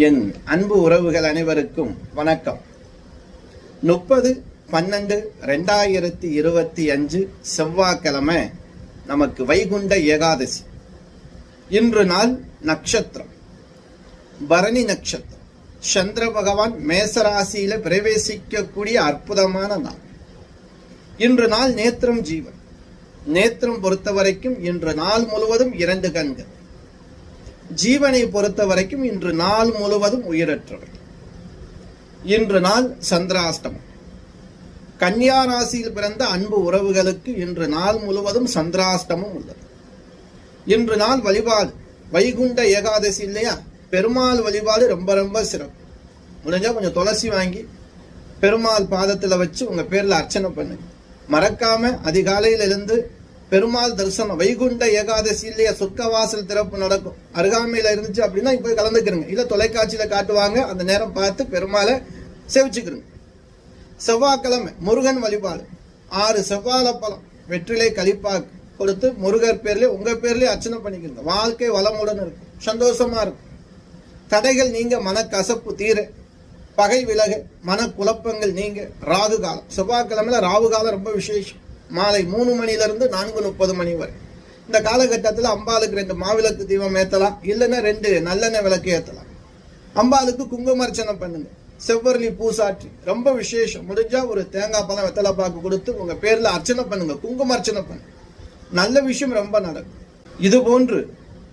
என் அன்பு உறவுகள் அனைவருக்கும் வணக்கம். 30/12/2025 செவ்வாய்க்கிழமை நமக்கு வைகுண்ட ஏகாதசி. இன்று நாள் நட்சத்திரம் பரணி நட்சத்திரம். சந்திர பகவான் மேசராசியில பிரவேசிக்கக்கூடிய அற்புதமான நாள். இன்று நாள் நேத்திரம் ஜீவன். நேத்திரம் பொறுத்த வரைக்கும் இன்று நாள் முழுவதும் 2 கண்கள். ஜீவனை பொறுத்த வரைக்கும் இன்று நாள் முழுவதும் உயிரற்றவர். இன்று நாள் சந்திராஷ்டமம். கன்னியா ராசியில் பிறந்த அன்பு உறவுகளுக்கு இன்று நாள் முழுவதும் சந்திராஷ்டமம் உள்ளது. இன்று நாள் வழிபாடு வைகுண்ட ஏகாதசி இல்லையா, பெருமாள் வழிபாடு ரொம்ப ரொம்ப சிறப்பு. முடிஞ்சா கொஞ்சம் துளசி வாங்கி பெருமாள் பாதத்துல வச்சு உங்க பேர்ல அர்ச்சனை பண்ணுங்க. மறக்காம அதிகாலையில் எழுந்து பெருமாள் தரிசனம். வைகுண்ட ஏகாதசி இல்லையா, சொர்க்கவாசல் திறப்பு நடக்கும். அருகாமையில இருந்துச்சு அப்படின்னா இப்ப கலந்துக்கிறங்க. இல்ல தொலைக்காட்சியில காட்டுவாங்க, அந்த நேரம் பார்த்து பெருமாளை சேவிச்சுக்கிறங்க. செவ்வாய்க்கிழமை முருகன் வழிபாடு. 6 செவ்வாழை பழம் வெற்றிலை கழிப்பாக்கு கொடுத்து முருகர் பேர்ல உங்க பேர்லயே அர்ச்சனை பண்ணிக்கிறங்க. வாழ்க்கை வளமுடன் இருக்கும், சந்தோஷமா இருக்கும். தடைகள் நீங்க, மனக்கசப்பு தீர, பகை விலக, மன குழப்பங்கள் நீங்க. ராகு காலம் செவ்வாய்க்கிழமையில ராகு காலம் ரொம்ப விசேஷம். மாலை 3 மணிலிருந்து 4:30 மணி வரை. இந்த காலகட்டத்தில் அம்பாளுக்கு 2 மாவிளக்கு தீபம் ஏற்றலாம், இல்லைன்னா 2 நல்லெண்ணெய் விளக்கு ஏற்றலாம். அம்பாளுக்கு குங்குமர்ச்சனை பண்ணுங்க. செவ்வரளி பூசாற்றி ரொம்ப விசேஷம். முடிஞ்சா ஒரு தேங்காய் பழம் வெத்தலை பாக்கு கொடுத்து உங்க பேர்ல அர்ச்சனை பண்ணுங்க, குங்குமர்ச்சனை பண்ணுங்க. நல்ல விஷயம் ரொம்ப நடக்கும். இது போன்று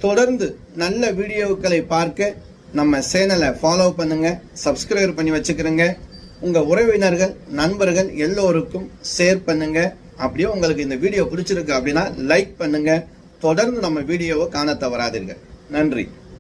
தொடர்ந்து நல்ல வீடியோக்களை பார்க்க நம்ம சேனலை ஃபாலோ பண்ணுங்க, சப்ஸ்கிரைப் பண்ணி வச்சுக்கிறங்க. உங்க உறவினர்கள் நண்பர்கள் எல்லோருக்கும் ஷேர் பண்ணுங்க. அப்படியே உங்களுக்கு இந்த வீடியோ பிடிச்சிருக்கு அப்படின்னா லைக் பண்ணுங்க. தொடர்ந்து நம்ம வீடியோவை காண தவறாதீர்கள். நன்றி.